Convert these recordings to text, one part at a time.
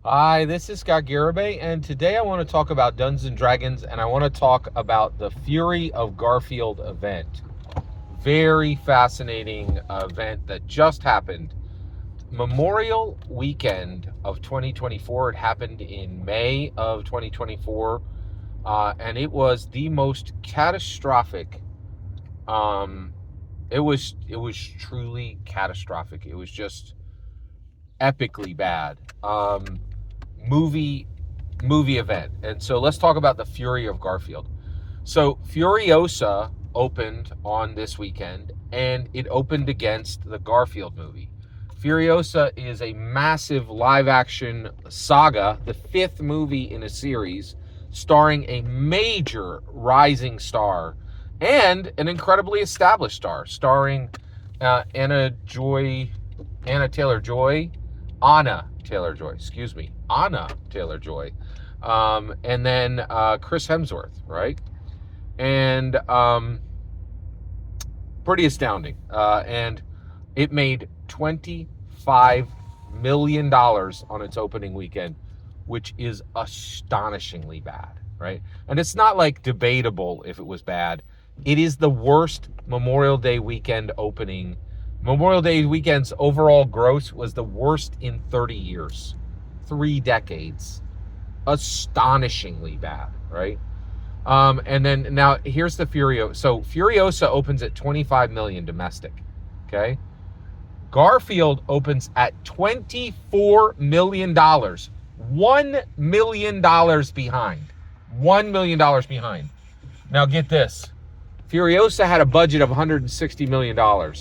Hi, this is Scott Garibay, and today I want to talk about Dungeons and Dragons, and I want to talk about the Fury of Garfield event. Very fascinating event that just happened. Memorial weekend of 2024. It happened in May of 2024, and it was the most catastrophic. Um, it was truly catastrophic. It was just epically bad. Movie movie event. And so let's talk about the Fury of Garfield. So Furiosa opened on this weekend and it opened against the Garfield movie. Furiosa is a massive live action saga, the fifth movie in a series starring a major rising star and an incredibly established star, starring Anna Taylor Joy, Anna Taylor Joy, and then Chris Hemsworth, right? And pretty astounding. And it made $25 million on its opening weekend, which is astonishingly bad, right? And it's not like debatable if it was bad. It is the worst Memorial Day weekend opening. Memorial Day weekend's overall gross was the worst in 30 years, 3 decades. Astonishingly bad, right? And then now here's the Furiosa. So Furiosa opens at 25 million domestic. Okay. Garfield opens at $24 million. $1 million behind. $1 million behind. Now get this. Furiosa had a budget of $160 million.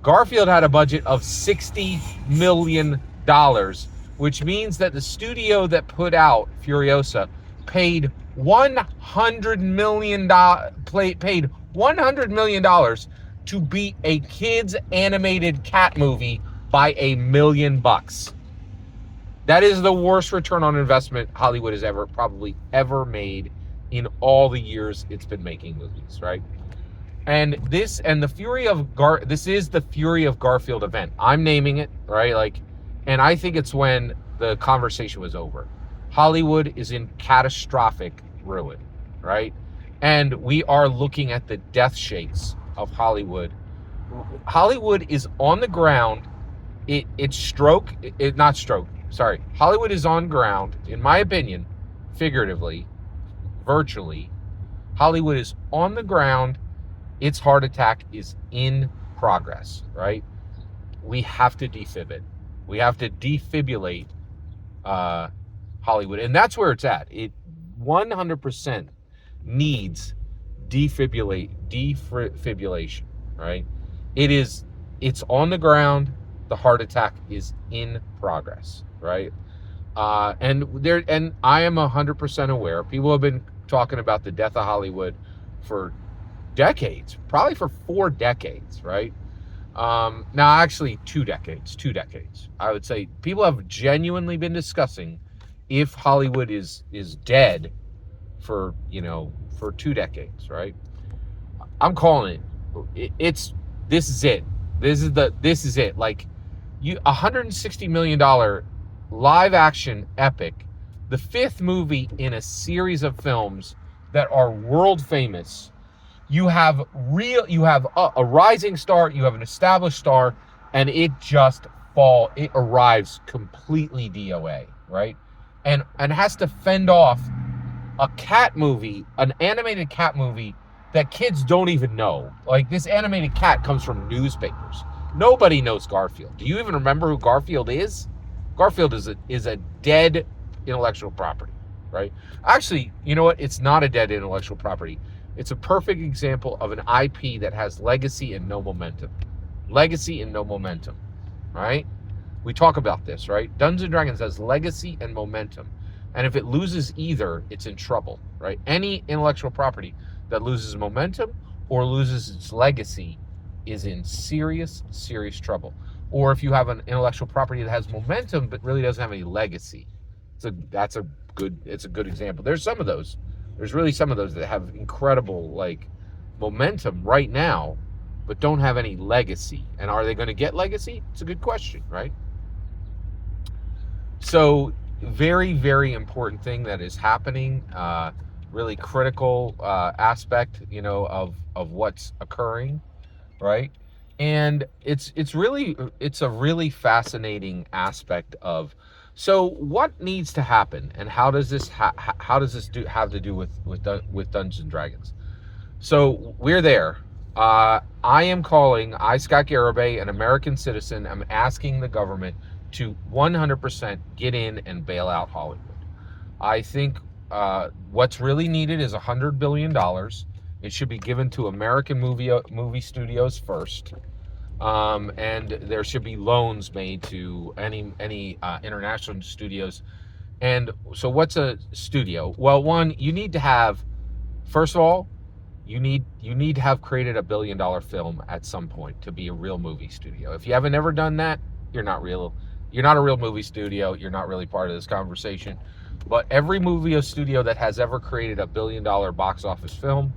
Garfield had a budget of $60 million, which means that the studio that put out Furiosa paid $100 million to beat a kids animated cat movie by $1 million. That is the worst return on investment Hollywood has probably ever made in all the years it's been making movies, right? And this is the Fury of Garfield event. I'm naming it, right? And I think it's when the conversation was over. Hollywood is in catastrophic ruin, right? And we are looking at the death shakes of Hollywood. Hollywood is on the ground. Hollywood is on ground, in my opinion, figuratively, virtually. Hollywood is on the ground. Its heart attack is in progress, right? We have to defib it. We have to defibrillate Hollywood. And that's where it's at. It 100% needs defibrillation, right? It's on the ground. The heart attack is in progress, right? And I am 100% aware. People have been talking about the death of Hollywood for decades, probably for 4 decades, right? Now, actually, 2 decades. I would say people have genuinely been discussing if Hollywood is dead for 2 decades, right? I'm calling it. This is it. This is it. Like, $160 million live action epic, the fifth movie in a series of films that are world famous. You have a rising star, you have an established star, and it arrives completely DOA, right? And has to fend off a cat movie, an animated cat movie that kids don't even know. Like, this animated cat comes from newspapers. Nobody knows Garfield. Do you even remember who Garfield is? Garfield is a dead intellectual property, right? Actually, you know what? It's not a dead intellectual property. It's a perfect example of an IP that has legacy and no momentum. Legacy and no momentum, right? We talk about this, right? Dungeons and Dragons has legacy and momentum. And if it loses either, it's in trouble, right? Any intellectual property that loses momentum or loses its legacy is in serious, serious trouble. Or if you have an intellectual property that has momentum but really doesn't have any legacy, it's a good example. There's some of those. There's really some of those that have incredible momentum right now, but don't have any legacy. And are they going to get legacy? It's a good question, right? So very, very important thing that is happening. Really critical aspect, of what's occurring, right? And it's a really fascinating aspect of. So what needs to happen, and how does this have to do with Dungeons and Dragons? So we're there. I, Scott Garibay, an American citizen, am asking the government to 100% get in and bail out Hollywood. I think what's really needed is $100 billion. It should be given to American movie studios first, and there should be loans made to any international studios. And so, what's a studio? Well, one, you need to have, first of all, you need to have created a $1 billion film at some point to be a real movie studio. If you haven't ever done that, you're not real. You're not a real movie studio. You're not really part of this conversation. But every movie studio that has ever created a $1 billion box office film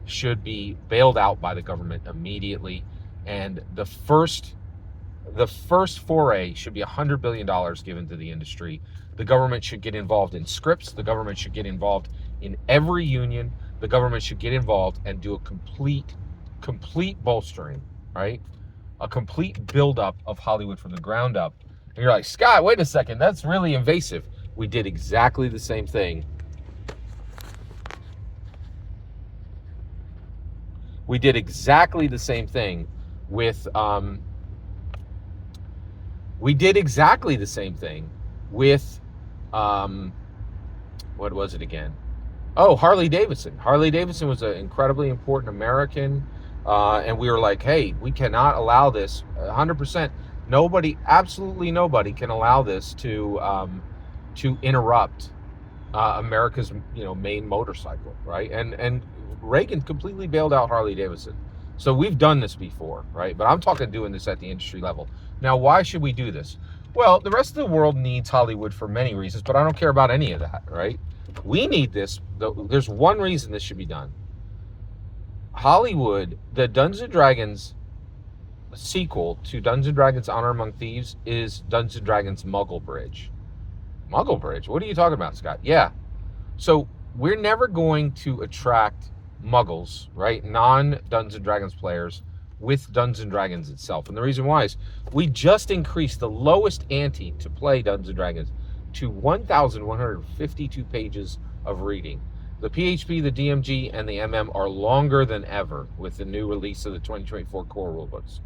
should be bailed out by the government immediately. And the first foray should be $100 billion given to the industry. The government should get involved in scripts. The government should get involved in every union. The government should get involved and do a complete bolstering, right? A complete buildup of Hollywood from the ground up. And you're like, Scott, wait a second, that's really invasive. We did exactly the same thing. We did exactly the same thing with what was it again? Oh, Harley Davidson. Harley Davidson was an incredibly important American, and we were like, hey, we cannot allow this. 100%. Absolutely nobody can allow this to interrupt America's main motorcycle, right? And Reagan completely bailed out Harley Davidson. So we've done this before, right? But I'm talking doing this at the industry level. Now, why should we do this? Well, the rest of the world needs Hollywood for many reasons, but I don't care about any of that, right? We need this. There's one reason this should be done. Hollywood, the Dungeons & Dragons sequel to Dungeons & Dragons Honor Among Thieves is Dungeons & Dragons Muggle Bridge. Muggle Bridge? What are you talking about, Scott? Yeah. So we're never going to attract Muggles, right? Non-Dungeons & Dragons players with Dungeons & Dragons itself. And the reason why is we just increased the lowest ante to play Dungeons & Dragons to 1,152 pages of reading. The PHP, the DMG, and the MM are longer than ever with the new release of the 2024 core rulebooks.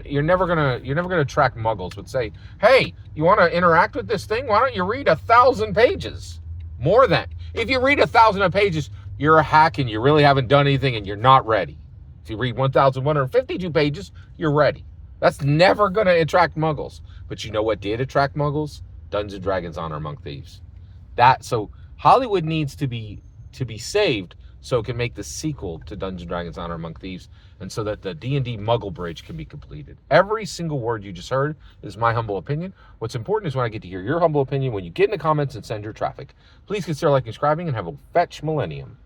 You're never gonna attract Muggles with say, hey, you want to interact with this thing? Why don't you read 1,000 pages? More than. If you read 1,000 pages, you're a hack and you really haven't done anything and you're not ready. If you read 1,152 pages, you're ready. That's never going to attract Muggles. But you know what did attract Muggles? Dungeons & Dragons Honor Among Thieves. So Hollywood needs to be saved so it can make the sequel to Dungeons & Dragons Honor Among Thieves, and so that the D&D Muggle Bridge can be completed. Every single word you just heard is my humble opinion. What's important is when I get to hear your humble opinion when you get in the comments and send your traffic. Please consider liking, subscribing, and have a fetch millennium.